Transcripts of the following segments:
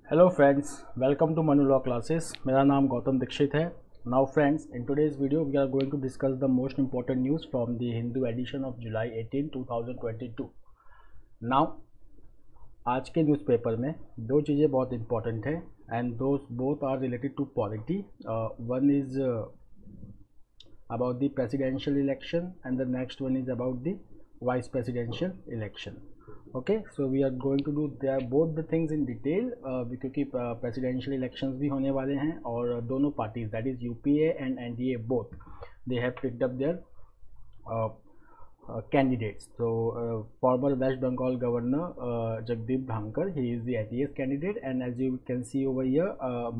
Hello friends, welcome to Manu Law Classes. मेरा नाम गौतम दीक्षित है. Now friends, in today's video we are going to discuss the most important news from the Hindu edition of July 18, 2022. Now आज के newspaper में दो चीज़ें बहुत important है and those both are related to polity. One is about the presidential election and the next one is about the vice presidential election. Okay, so we are going to do both the things in detail क्योंकि presidential elections भी होने वाले हैं और दोनों parties that is UPA and NDA both they have picked up their candidates. So former West Bengal governor Jagdeep Dhankar, he is the ATS candidate, and as you can see over here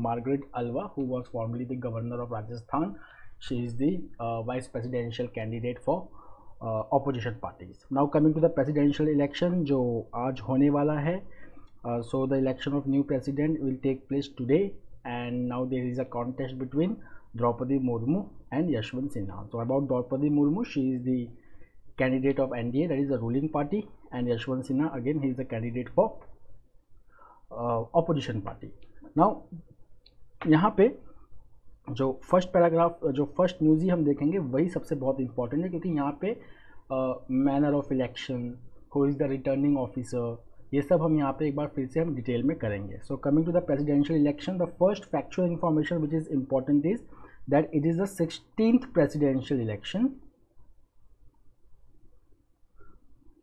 Margaret Alva, who was formerly the governor of Rajasthan, she is the vice presidential candidate for opposition parties. Now coming to the presidential election जो आज होने वाला है. So the election of new president will take place today and now there is a contest between Draupadi Murmu and Yashwant Sinha. So about Draupadi Murmu, she is the candidate of NDA, that is the ruling party, and Yashwant Sinha again he is the candidate for opposition party. Now यहाँ पे जो first paragraph जो first news ही हम देखेंगे वही सबसे बहुत important है क्योंकि यहाँ पे manner of election, who is the returning officer, ये सब हम यहाँ पे एक बार फिर से हम डिटेल में करेंगे. So coming to the presidential election, the first factual information which is important is that it is the 16th presidential election.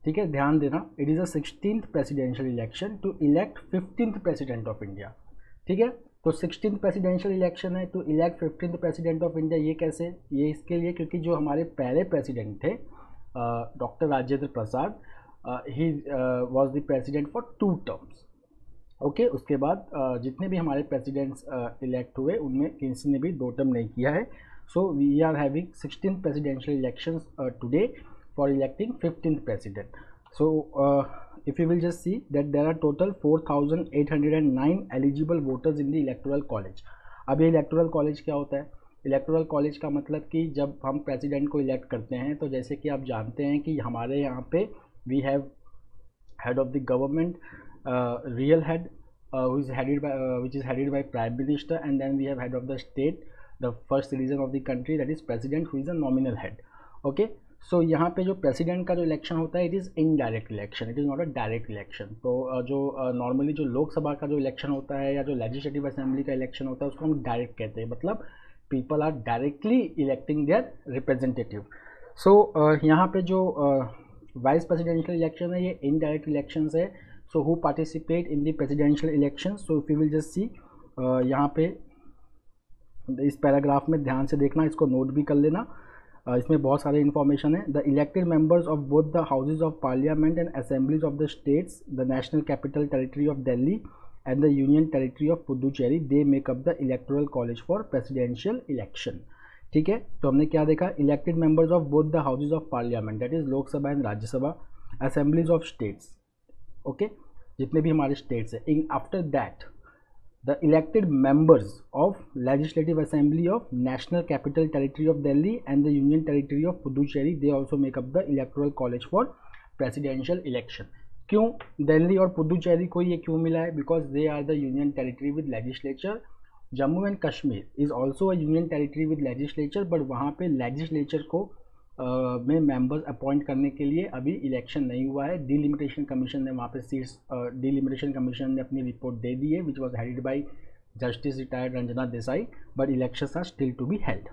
ठीक है, ध्यान देना, it is the 16th presidential election to elect 15th president of India. ठीक है, तो 16th presidential election है to elect 15th president of India. ये कैसे? ये इसके लिए क्योंकि जो हमारे पहले प्रेसिडेंट थे doctor Rajendra Prasad, he was the president for 2 terms. Okay, उसके बाद जितने भी हमारे प्रेसिडेंट्स इलेक्ट हुए उनमें किसी ने भी 2 टर्म नहीं किया है. So we are having 16th presidential elections today for electing 15th president. So if you will just see that there are total 4,809 eligible voters in the electoral college. अब ये electoral college क्या होता है? electoral college का मतलब कि जब हम प्रेसिडेंट को इलेक्ट करते हैं तो जैसे कि आप जानते हैं कि हमारे यहाँ पे we have head of the government, real head which is headed by prime minister, and then we have head of the state, the first citizen of the country, that is president, who is a nominal head. Okay, सो यहाँ पे जो president का जो election होता है it is indirect election, it is not a direct election. तो जो normally जो लोकसभा का जो इलेक्शन होता है या जो लेजिस्लेटिव असेंबली का इलेक्शन होता है उसको हम डायरेक्ट कहते हैं, मतलब people are directly electing their representative. So यहाँ पे जो वाइस प्रेसिडेंशियल इलेक्शन है ये इनडायरेक्ट इलेक्शन है. So who participate in the presidential election? So if you will just see यहाँ पे इस पैराग्राफ में ध्यान से देखना, इसको नोट भी कर लेना, इसमें बहुत सारे इन्फॉर्मेशन है. The elected members of both the houses of parliament and assemblies of the states, the national capital territory of Delhi and the union territory of Puducherry, they make up the electoral college for presidential election. ठीक है, तो हमने क्या देखा? Elected members of both the houses of parliament, that is Lok Sabha and Rajya Sabha, assemblies of states, okay, जितने भी हमारे states है. In after that the elected members of Legislative Assembly of National Capital Territory of Delhi and the Union Territory of Puducherry, they also make up the electoral college for presidential election. क्यों दिल्ली और पुदुचेरी को ये क्यों मिला है? Because they are the union territory with legislature. Jammu and Kashmir is also a union territory with legislature, but वहाँ पे legislature को में मेंबर्स अपॉइंट करने के लिए अभी इलेक्शन नहीं हुआ है. डिलिमिटेशन कमीशन ने वहाँ पे सीट्स, डिलिमिटेशन कमीशन ने अपनी रिपोर्ट दे दी है which was headed by justice retired Ranjana Desai, but elections are still to be held.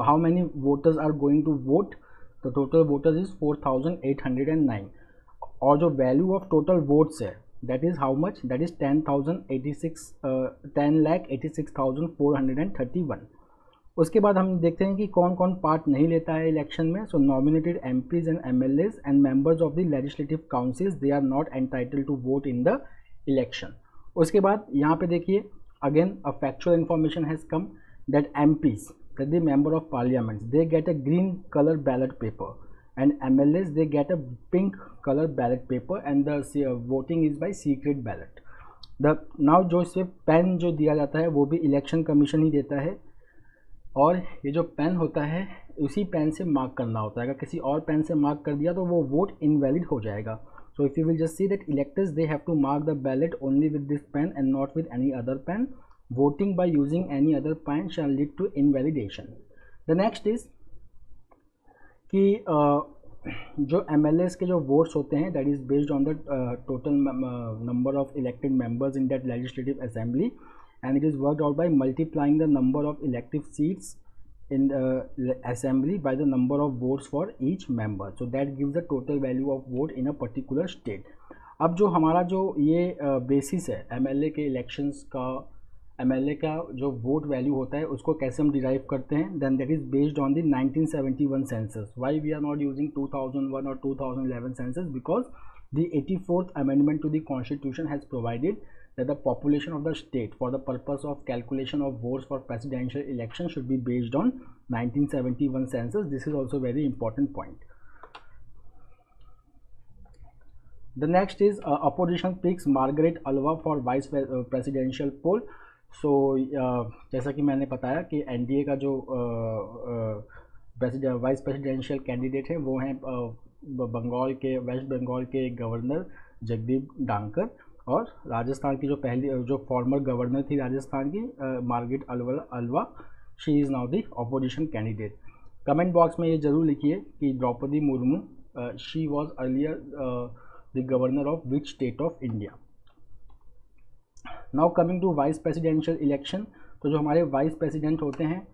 How many voters are going to vote? The total voters is 4,809 और जो वैल्यू ऑफ टोटल वोट्स है that is how much? That is 10,86,431. उसके बाद हम देखते हैं कि कौन कौन पार्ट नहीं लेता है इलेक्शन में. So nominated MPs and MLAs and members of the legislative councils, they are not entitled to vote in the election. उसके बाद यहाँ पे देखिए again a factual information has come that MPs, that the member of parliament, they get a green colour ballot paper and MLAs they get a pink colour ballot paper and the voting is by secret ballot. The now जो इससे pen जो दिया जाता है वो भी election commission ही देता है, और ये जो पेन होता है उसी पेन से मार्क करना होता है. अगर किसी और पेन से मार्क कर दिया तो वो वोट इनवैलिड हो जाएगा. So if you will just see that electors, they have to mark the ballot only with this pen and not with any other pen. Voting by using any other pen shall lead to invalidation. The next is कि जो MLAs के जो votes होते हैं, that is based on the total number of elected members in that legislative assembly, and it is worked out by multiplying the number of elective seats in the assembly by the number of votes for each member. So that gives the total value of vote in a particular state. अब जो हमारा जो ये basis है MLA के elections का, MLA का जो वोट वैल्यू होता है उसको कैसे हम डिराइव करते हैं, then that is based on the 1971 census. Why we are not using 2001 और 2011 census? Because the 84th amendment to the constitution has provided that the population of the state for the purpose of calculation of votes for presidential election should be based on 1971 census. This is also very important point. The next is opposition picks Margaret Alva for vice presidential poll. So जैसा कि मैंने बताया कि NDA का जो vice presidential candidate है वो हैं बंगाल के, वेस्ट बंगाल के गवर्नर जगदीप डांकर, और राजस्थान की जो पहली जो फॉर्मर गवर्नर थी राजस्थान की Margaret Alva, she is now the opposition candidate. Comment box में ये जरूर लिखिए कि Draupadi Murmu she was earlier the governor of which state of India. Now coming to vice presidential election. तो जो हमारे वाइस प्रेसिडेंट होते हैं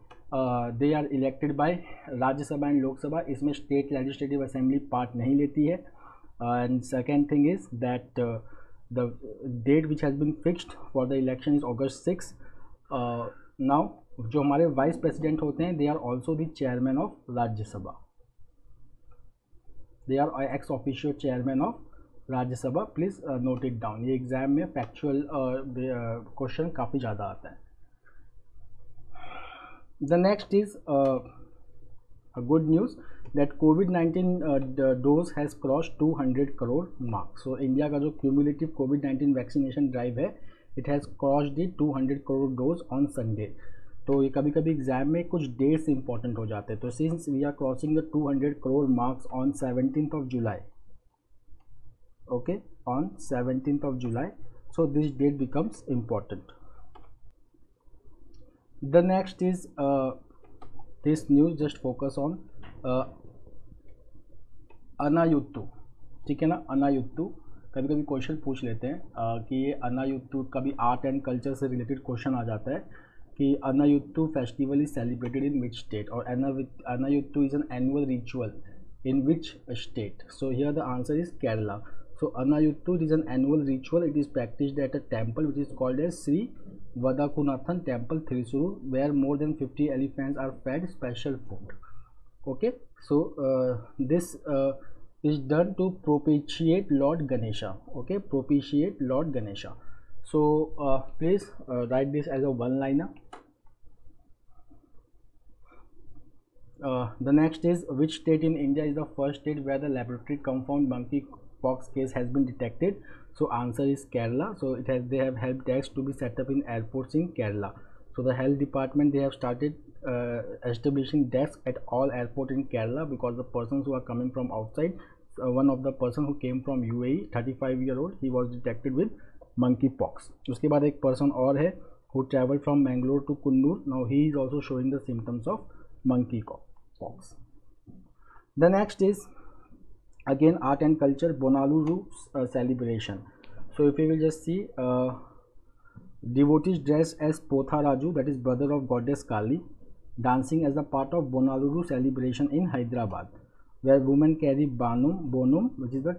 they are elected by Rajya Sabha and Lok Sabha. इसमें स्टेट लेजिस्लेटिव असेंबली पार्ट नहीं लेती है. And second thing is that the date which has been fixed for the election is August 6. Now जो हमारे वाइस प्रेसिडेंट होते हैं they are also the chairman of Rajya Sabha. They are ex officio chairman of Rajya Sabha. Please note it down. ये exam में factual question काफ़ी ज़्यादा आता है. The next is good news that COVID-19 dose has crossed 200 crore mark. So India का जो cumulative COVID-19 vaccination drive है it has crossed the 200 crore dose on Sunday. तो ये कभी कभी एग्जाम में कुछ डेट्स इंपॉर्टेंट हो जाते हैं. तो since we are crossing the 200 crore marks on 17th of July, okay, on 17th of July, so this date becomes important. The next is this news, just focus on अनायुत्तु. ठीक है ना, अनायुत्तु कभी कभी question पूछ लेते हैं कि ये अनायुत्तु कभी आर्ट एंड कल्चर से रिलेटेड क्वेश्चन आ जाता है कि Aanayoottu festival is celebrated in which state, और Aanayoottu is an annual ritual in which state. So here the answer is Kerala. So Aanayoottu is an annual ritual. It is practised at a temple which is called as Shri Vadakkunnathan temple, Thrissur, where more than 50 elephants are fed special food. Okay, so this is done to propitiate Lord Ganesha. Okay, propitiate Lord Ganesha. So please write this as a one-liner. The next is which state in India is the first state where the laboratory confirmed monkeypox case has been detected? So answer is Kerala. So they have help desks to be set up in airports in Kerala. So the health department, they have started establishing desks at all airports in Kerala because the persons who are coming from outside, one of the person who came from UAE, 35-year-old, he was detected with monkeypox. उसके बाद एक person और है who traveled from Mangalore to Kundur. Now he is also showing the symptoms of monkeypox. The next is again art and culture, Bonaluru celebration. So if we will just see devotees dressed as Potharaju, that is brother of goddess Kali, dancing as a part of Bonaluru celebration in Hyderabad, where women carry bonum, which is the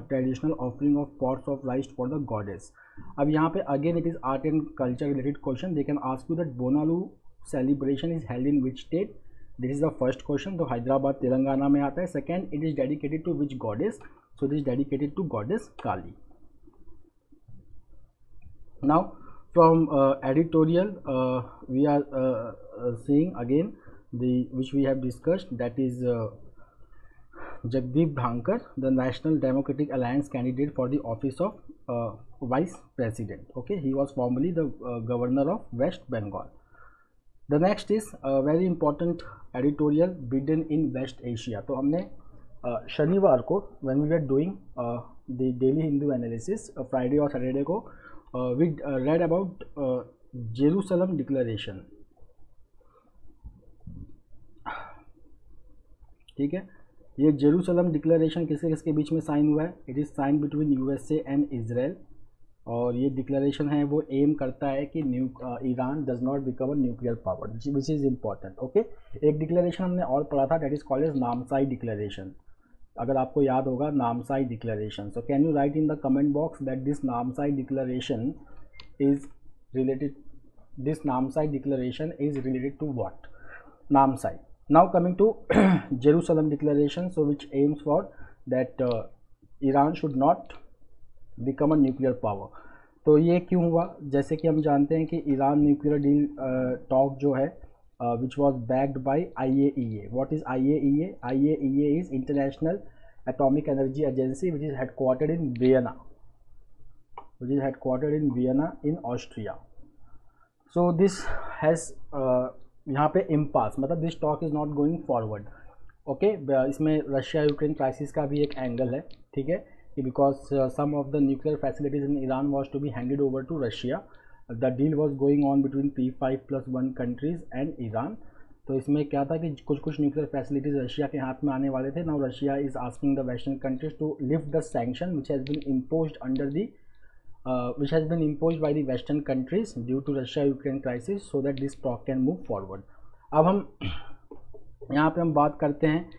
traditional offering of pots of rice for the goddess. अब यहाँ पे again it is art and culture related question. They can ask you that Bonaluru celebration is held in which state? This is the first question. तो हैदराबाद तेलंगाना में आता है. Second, it is dedicated to which goddess? So this is dedicated to goddess Kali. Now from editorial we are seeing again which we have discussed, that is Jagdeep Dhankar, the National Democratic Alliance candidate for the office of vice president. Okay, he was formerly the governor of West Bengal. The next is a very important editorial, Biden in West Asia. तो हमने शनिवार को when we were doing the daily Hindu analysis Friday और Saturday को we read about Jerusalem declaration, ठीक है। ये Jerusalem declaration किसके किसके बीच में साइन हुआ है? It is sign between USA and Israel, और ये डिक्लेरेशन है वो एम करता है कि Iran does not become a nuclear power, which is important. Okay, एक डिक्लेरेशन हमने और पढ़ा था, that is called as Namsai declaration, अगर आपको याद होगा Namsai declaration. So can you write in the comment box that this Namsai declaration is related, this Namsai declaration is related to what? Namsai. Now coming to Jerusalem declaration, so which aims for that Iran should not become a nuclear power. तो ये क्यों हुआ? जैसे कि हम जानते हैं कि ईरान न्यूक्लियर डील टॉक जो है which was backed by IAEA. What is IAEA? IAEA is International Atomic Energy Agency, which is headquartered in Vienna in Austria. So this has यहाँ पे इम्पास, मतलब this talk is not going forward. Okay, इसमें Russia Ukraine crisis का भी एक angle है, ठीक है, कि because some of the nuclear facilities in Iran was to be handed over to Russia, the deal was going on between P5+1 countries and Iran. तो इसमें क्या था कि कुछ न्यूक्लियर फैसिलिटीज रशिया के हाथ में आने वाले थे। Now Russia is asking the western countries to lift the sanction which has been imposed under the which has been imposed by the western countries due to Russia-Ukraine crisis, so that this talk can move forward. अब हम यहाँ पे हम बात करते हैं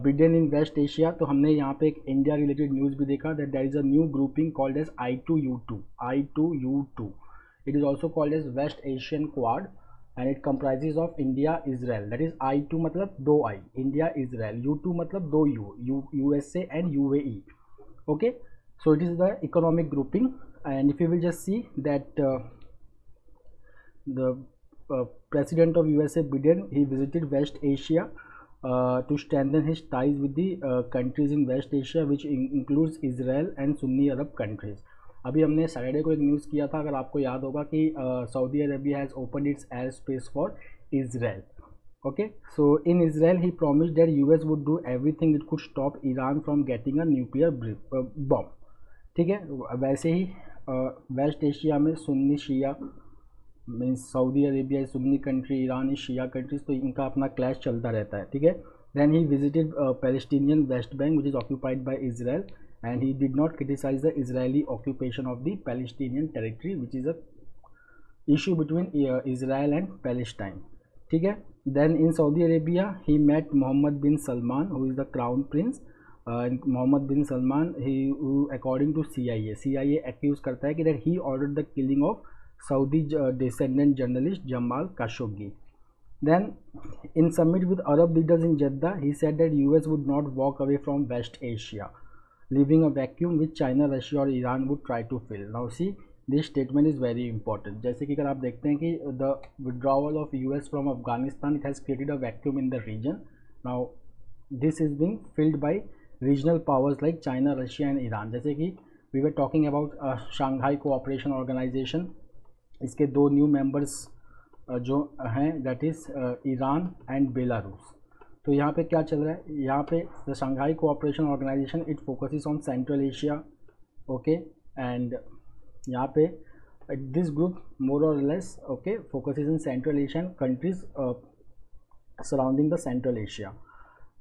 Biden इन waste Asia. तो हमने यहाँ पे एक इंडिया रिलेटेड न्यूज़ भी देखा, that there is a new grouping called as I2U2. It is also called as West Asian Quad and it comprises of India, Israel. That is I2 मतलब दो I, India, Israel, U2 मतलब दो U, USA and UAE. Okay, so it is the economic grouping. And if you will just see that the president of USA Biden, he visited West Asia to strengthen his ties with the countries in West Asia, which includes Israel and Sunni Arab countries. अभी हमने Saturday को एक news किया था, अगर आपको याद होगा, कि Saudi Arabia has opened it's air space for Israel. Okay, so in Israel he promised that US would do everything it could stop Iran from getting a nuclear bomb. ठीक है, वैसे ही वेस्ट एशिया में Sunni Shia means Saudi Arabia Sunni country, Iran is Shia countries, तो इनका अपना clash चलता रहता है, ठीक है. Then he visited Palestinian West Bank which is occupied by Israel and he did not criticise the Israeli occupation of the Palestinian territory which is a issue between Israel and Palestine, ठीक है. Then in Saudi Arabia he met Mohammed bin Salman who is the crown Prince. Mohammed bin Salman he according to CIA accuse करता है कि that he ordered the killing of Saudi dissident journalist Jamal Khashoggi. Then in summit with Arab leaders in Jeddah he said that US would not walk away from West Asia leaving a vacuum which China, Russia और Iran would try to fill. Now see this statement is very important. जैसे कि अगर आप देखते हैं कि the withdrawal of US from Afghanistan, it has created a vacuum in the region. Now this is being filled by regional powers like China, Russia and Iran. जैसे कि we were talking about Shanghai cooperation organisation, इसके दो new members जो हैं that is Iran and Belarus. तो यहाँ पे क्या चल रहा है, यहाँ पे the Shanghai cooperation organisation it focuses on central Asia. Okay, and यहाँ पे दिस ग्रुप मोर और less okay focuses in Central Asian countries surrounding the Central Asia,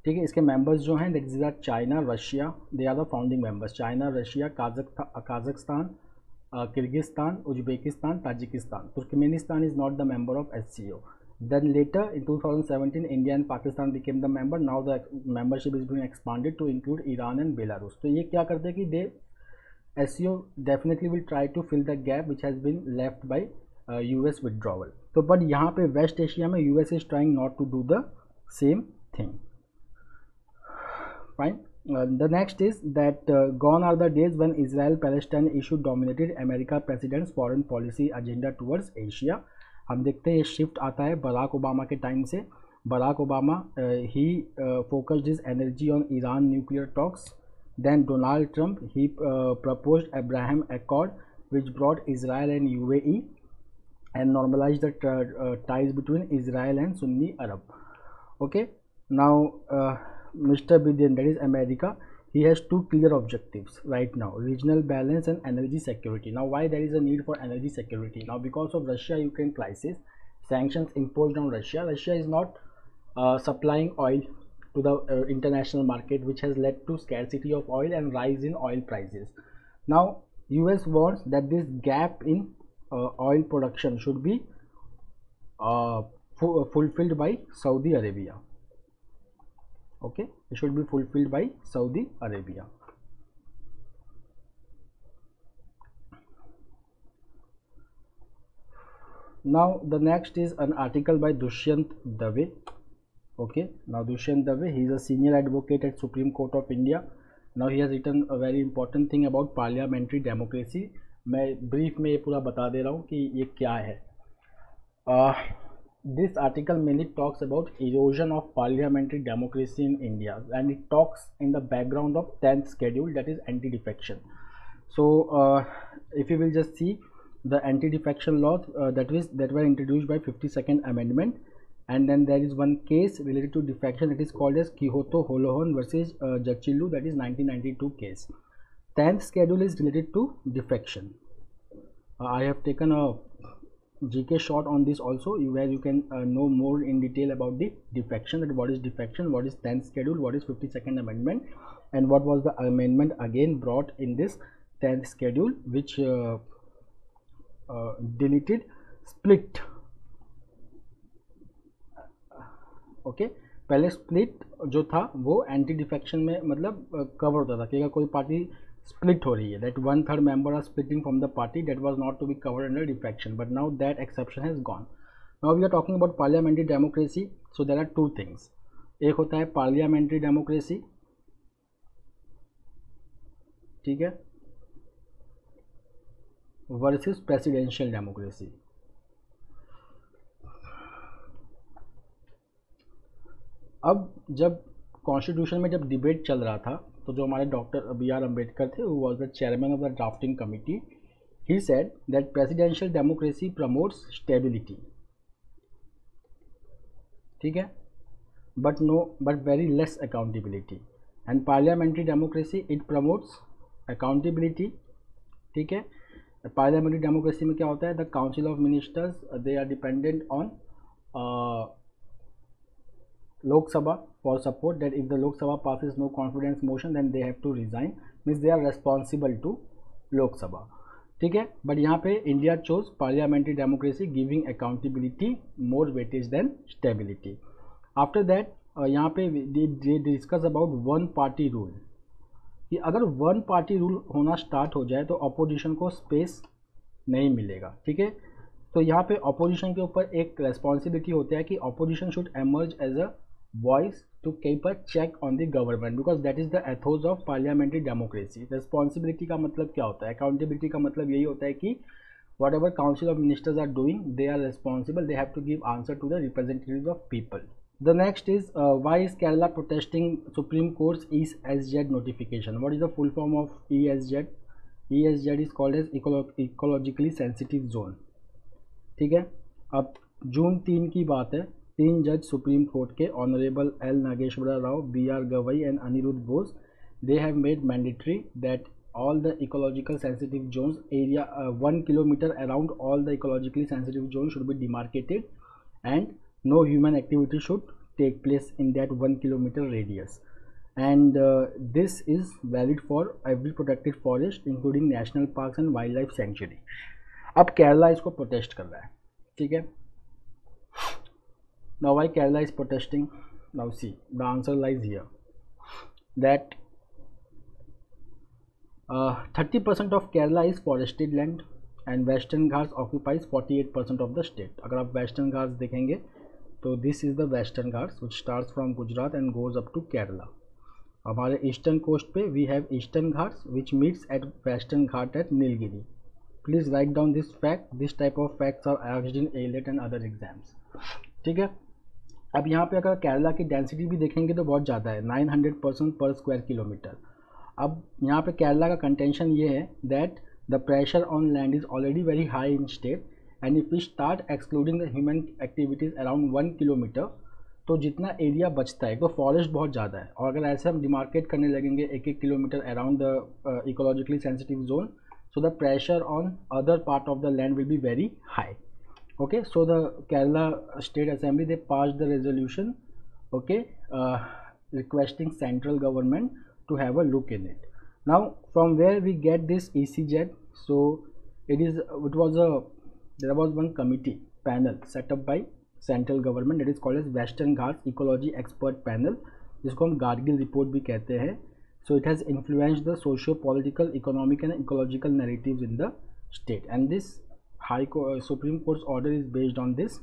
ठीक है. इसके मेंबर्स जो हैं that is are China, Russia, they are the founding members. China, Russia, Kazakhstan, Kyrgyzstan, Uzbekistan, Tajikistan. Turkmenistan is not the member of SCO. Then later in 2017 India and Pakistan became the member. Now the membership is being expanded to include Iran and Belarus. तो ये क्या करते हैं कि they SCO definitely will try to fill the gap which has been left by US withdrawal. तो but यहाँ पे waste Asia में US is trying not to do the same thing. Fine. The next is that gone are the days when Israel-Palestine issue dominated America president's foreign policy agenda towards Asia. हम देखते हैं ये shift आता है Barack Obama के time से. Barack Obama he focused his energy on Iran nuclear talks. Then Donald Trump he proposed Abraham accord which brought Israel and UAE and normalized the ties between Israel and Sunni Arab. Okay, now Mr. Biden, that is America, he has two clear objectives right now: regional balance and energy security. Now why there is a need for energy security? Now because of Russia-Ukraine crisis, sanctions imposed on Russia. Russia is not supplying oil to the international market, which has led to scarcity of oil and rise in oil prices. Now US wants that this gap in oil production should be fulfilled by Saudi Arabia. Okay, it should be fulfilled by Saudi Arabia. Now the next is an article by Dushyant Dave. Okay, now Dushyant Dave, he is a senior advocate at Supreme Court of India. Now he has written a very important thing about parliamentary democracy. मैं brief में ये पूरा बता दे रहा हूँ कि ये क्या है. This article mainly talks about erosion of parliamentary democracy in India, and it talks in the background of 10th schedule, that is anti-defection. So if you will just see the anti-defection laws that were introduced by 52nd amendment, and then there is one case related to defection that is called as Kihoto Holohan versus Jachilu, that is 1992 case. 10th schedule is related to defection. I have taken a GK short on this also, where you can know more in detail about the defection, that what is defection, what is 10th schedule, what is 52nd amendment, and what was the amendment again brought in this 10th schedule, which deleted split. Okay पहले split जो था वो anti defection में मतलब cover होता था कि अगर कोई पार्टी split हो रही है, that 1/3 member are splitting from the party, that was not to be covered under defection, but now that exception has gone. Now we are talking about parliamentary democracy. So there are two things. एक होता है parliamentary democracy, ठीक है, versus presidential democracy. अब जब constitution में जब debate चल रहा था, तो जो हमारे डॉक्टर BR अम्बेडकर थे, who was the chairman of the drafting committee, he said that presidential democracy promotes stability, ठीक है, but very less accountability, and parliamentary democracy it promotes accountability, ठीक है. parliamentary democracy में क्या होता है, the council of ministers they are dependent on Lok Sabha for support, that if the Lok Sabha passes no confidence motion then they have to resign, means they are responsible to Lok Sabha, ठीक है. But यहाँ पे India chose parliamentary democracy giving accountability more weightage than stability. After that यहाँ पे they discuss about one party rule, कि अगर one party rule होना start हो जाए तो अपोजिशन को स्पेस नहीं मिलेगा, ठीक है. तो यहाँ पे अपोजिशन के ऊपर एक रेस्पॉन्सिबिलिटी होता है कि opposition should emerge as a voice to keep a check on the government, because that is the ethos of parliamentary democracy. Responsibility का मतलब क्या होता है, अकाउंटेबिलिटी का मतलब यही होता है कि whatever council of ministers are doing they are responsible, they have to give answer to the representatives of people. The next is why is Kerala protesting Supreme Court's ESZ notification? What is the full form of ESZ? ESZ is called as ecologically sensitive zone, ठीक है. अब जून 3 की बात है, 3 जज supreme court के honourable L Nageswara Rao, BR Gavai and Aniruddha Bose, they have made mandatory that all the ecological sensitive zones area 1 kilometer around all the ecologically sensitive zones should be demarcated, and no human activity should take place in that 1 kilometer radius, and this is valid for every protected forest including national parks and wildlife sanctuary. अब केरला इसको protest कर रहा है, ठीक है. Now why Kerala is protesting? Now see, the answer lies here, that 30% of Kerala is forested land and Western Ghats occupies 48% of the state. अगर आप Western Ghats देखेंगे तो this is the Western Ghats which starts from Gujarat and goes up to Kerala. हमारे eastern coast पे we have Eastern Ghats which meets at Western Ghat at Nilgiri. Please write down this fact, this type of facts are asked in ALET and other exams, ठीक है. अब यहाँ पे अगर केरला की density भी देखेंगे तो बहुत ज़्यादा है, 900% पर स्क्वायर किलोमीटर. अब यहाँ पे केरला का कंटेंशन ये है that the pressure on land is already very high in state, and if we start excluding the human activities around 1 kilometer, तो जितना एरिया बचता है, तो फॉरेस्ट बहुत ज़्यादा है, और अगर ऐसे हम डिमार्केट करने लगेंगे 1-1 kilometre around the ecologically sensitive zone, so the pressure on other part of the land will be very high. Okay, so the Kerala State Assembly, they passed the resolution, okay, requesting central government to have a look in it. Now from where we get this ECZ? So there was one committee panel set up by central government, that is called as Western Ghats Ecology Expert Panel, जिसको हम gargle report भी कहते हैं. So it has influenced the socio-political, economic and ecological narratives in the state, and this Supreme Court's order is based on this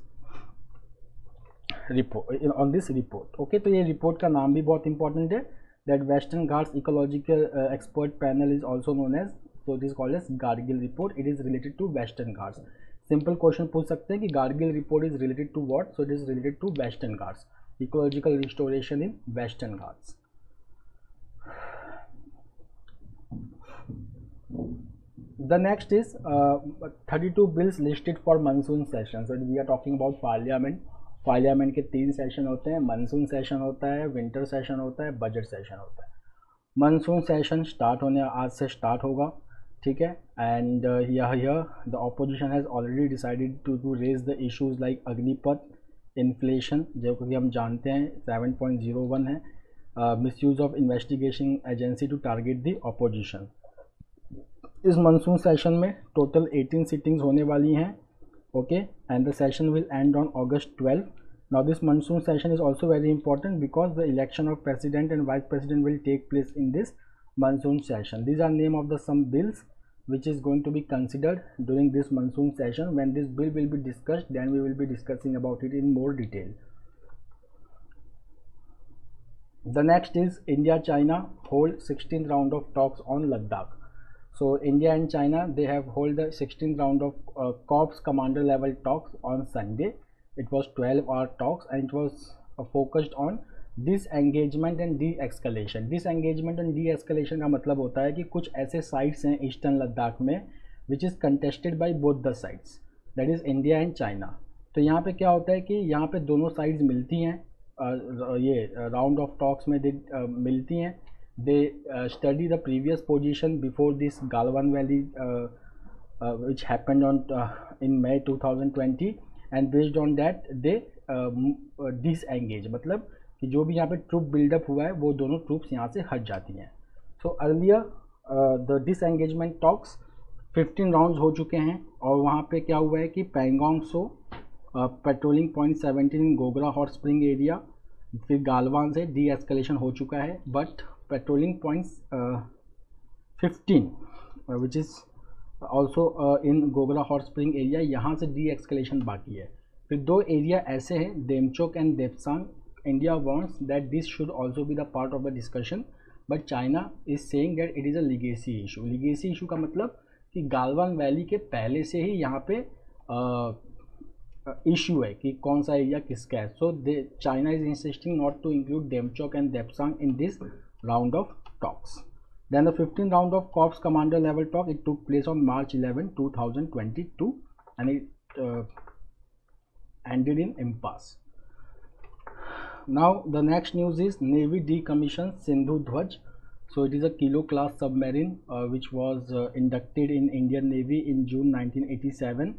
report. Okay, तो ये report का नाम भी बहुत important है, that Western Ghats Ecological Expert Panel is also known as, so it is called as Gargil report. It is related to Western Ghats. Simple question पूछ सकते हैं कि Gargil report is related to what? So it is related to Western Ghats, ecological restoration in Western Ghats. The next is 32 bills listed for monsoon session. So we are talking about parliament. Parliament के 3 session होते हैं, monsoon session होता है, winter session होता है, budget session होता है. Monsoon session start होने आज से स्टार्ट होगा, ठीक है. And here the opposition has already decided to raise the issues like Agnipath, inflation जो कि हम जानते हैं 7.01 है, misuse of investigation agency to target the opposition. इस मानसून सेशन में टोटल 18 सिटिंग्स होने वाली हैं. Okay, and the session will end on August 12. Now this monsoon session is also very important because the election of president and vice president will take place in this monsoon session. These are name of the some bills which is going to be considered during this monsoon session. When this bill will be discussed, then we will be discussing about it in more detail. The next is India-China hold 16th round of talks on Ladakh. So India and China, they have hold the 16th round of corps commander level talks on Sunday. It was 12-hour talks and it was focused on disengagement and de-escalation. Disengagement and de-escalation का मतलब होता है कि कुछ ऐसे sites हैं eastern Ladakh में which is contested by both the sides, that is India and China. तो यहाँ पे क्या होता है कि यहाँ पे दोनों साइड्स मिलती हैं, ये राउंड ऑफ टॉक्स में मिलती हैं. They study the previous position before this Galwan valley which happened on in May 2020 and based on that they disengage, मतलब कि जो भी यहाँ पे ट्रूप बिल्डअप हुआ है वो दोनों ट्रूप्स यहाँ से हट जाती हैं. So earlier the disengagement talks 15 rounds हो चुके हैं और वहाँ पे क्या हुआ है कि पैंगोंग सो पेट्रोलिंग पॉइंट 17 इन गोगरा हॉट स्प्रिंग एरिया, फिर गालवान से डी एस्केलेशन हो चुका है, but patrolling points 15 which is also in Gogra hot spring area, यहाँ से डी एस्केलेशन बाकी है. फिर 2 एरिया ऐसे हैं Demchok and Depsang. India wants that this should also be the part of the discussion, but China is saying that it is a legacy issue. Legacy issue का मतलब कि गालवान वैली के पहले से ही यहाँ पे इशू है कि कौन सा एरिया किसका है. सो China is insisting not to include Demchok and Depsang in this round of talks. Then the 15th round of Corps Commander level talk, it took place on March 11, 2022 and it ended in impasse. Now the next news is Navy decommissions Sindhu Dhwaj. So it is a Kilo class submarine which was inducted in Indian Navy in June 1987,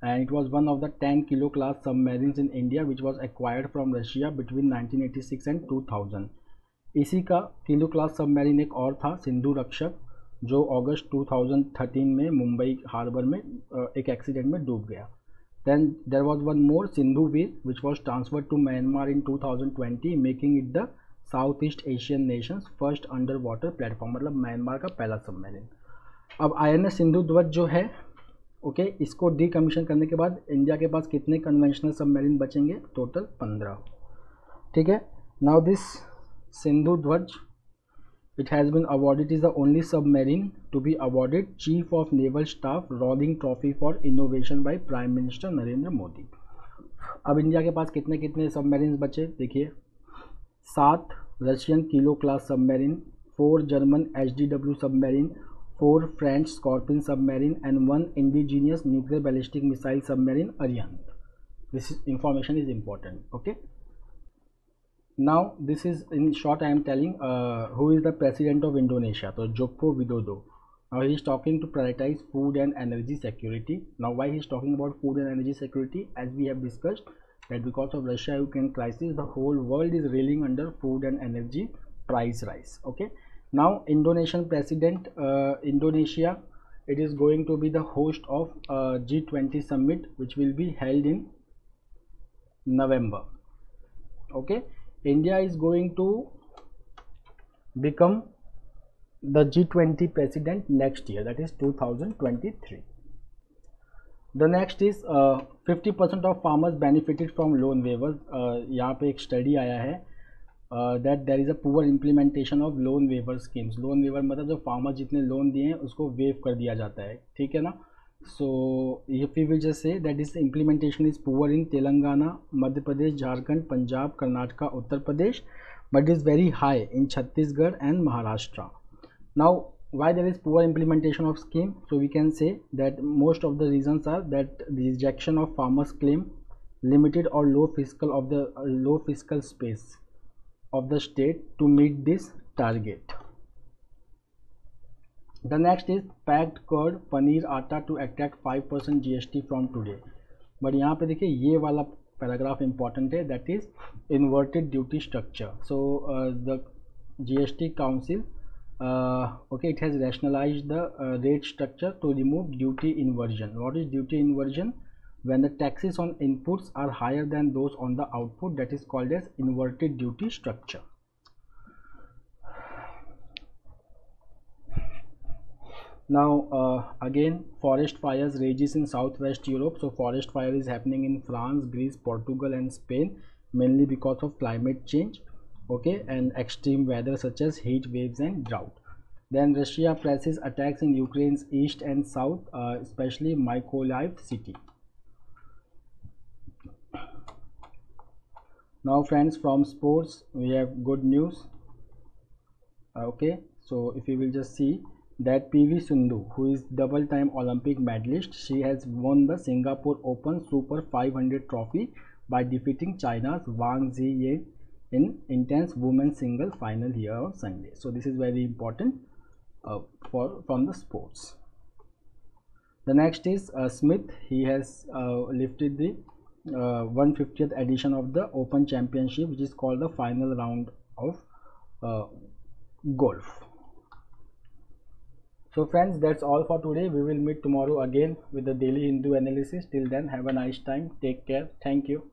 and it was one of the 10 Kilo class submarines in India which was acquired from Russia between 1986 and 2000. इसी का Kilo class submarine एक और था सिंधु रक्षक, जो अगस्त 2013 में Mumbai harbour में एक एक्सीडेंट में डूब गया. Then there was one more Sindhu Veer which was transferred to Myanmar in 2020, making it the Southeast Asian nation's first underwater platform. मतलब म्यांमार का पहला सबमरीन. अब INS सिंधु ध्वज जो है, ओके, इसको डीकमीशन करने के बाद इंडिया के पास कितने कन्वेंशनल सबमरीन बचेंगे? टोटल 15. ठीक है. नाउ दिस सिंधु ध्वज, it has been awarded, it is the only submarine to be awarded Chief of Naval Staff Rawling Trophy for Innovation by Prime Minister Narendra Modi. अब इंडिया के पास कितने कितने सबमरीन बचे देखिए. 7 Russian kilo class submarine, 4 German HDW submarine, 4 French Scorpene submarine and 1 indigenous nuclear ballistic missile submarine Arihant. This information is important. Okay, Now this is in short I am telling who is the president of Indonesia. So Joko Widodo. Now he is talking to prioritize food and energy security. Now why he is talking about food and energy security? As we have discussed that because of Russia-Ukraine crisis, the whole world is reeling under food and energy price rise. Okay. Now Indonesian president, Indonesia, it is going to be the host of G20 summit, which will be held in November. Okay. India is going to become the G20 president next year, that is 2023. The next is 50% of farmers benefited from loan waivers. यहाँ पे एक study आया है that there is a poor implementation of loan waiver schemes. Loan waiver मतलब जो farmer जितने loan दिए हैं उसको वेव कर दिया जाता है, ठीक है ना. So if we will just say that this implementation is poor in Telangana, Madhya Pradesh, Jharkhand, Punjab, Karnataka, Uttar Pradesh, but is very high in Chhattisgarh and Maharashtra. Now why there is poor implementation of scheme? So we can say that most of the reasons are that the rejection of farmers claim, limited or low fiscal space of the state to meet this target. The next is packed curd, paneer, आटा to attract 5% GST from today. But यहाँ पे देखिए ये वाला paragraph important है, that is inverted duty structure. So the GST Council okay, it has rationalized the rate structure to remove duty inversion. What is duty inversion? When the taxes on inputs are higher than those on the output, that is called as inverted duty structure. Now again forest fires rages in southwest Europe. So forest fire is happening in France, Greece, Portugal and Spain, mainly because of climate change, okay, and extreme weather such as heat waves and drought. Then Russia presses attacks in Ukraine's east and south, especially Mykolaiv city. Now friends, from sports we have good news. Okay, so if you will just see that PV Sindhu, who is double time Olympic medalist, she has won the Singapore Open Super 500 trophy by defeating China's Wang Zhiyin in intense women's single final here on Sunday. So this is very important from the sports. The next is Smith. He has lifted the 150th edition of the Open Championship, which is called the final round of golf. So friends, that's all for today. We will meet tomorrow again with the daily Hindu analysis. Till then, have a nice time. Take care. Thank you.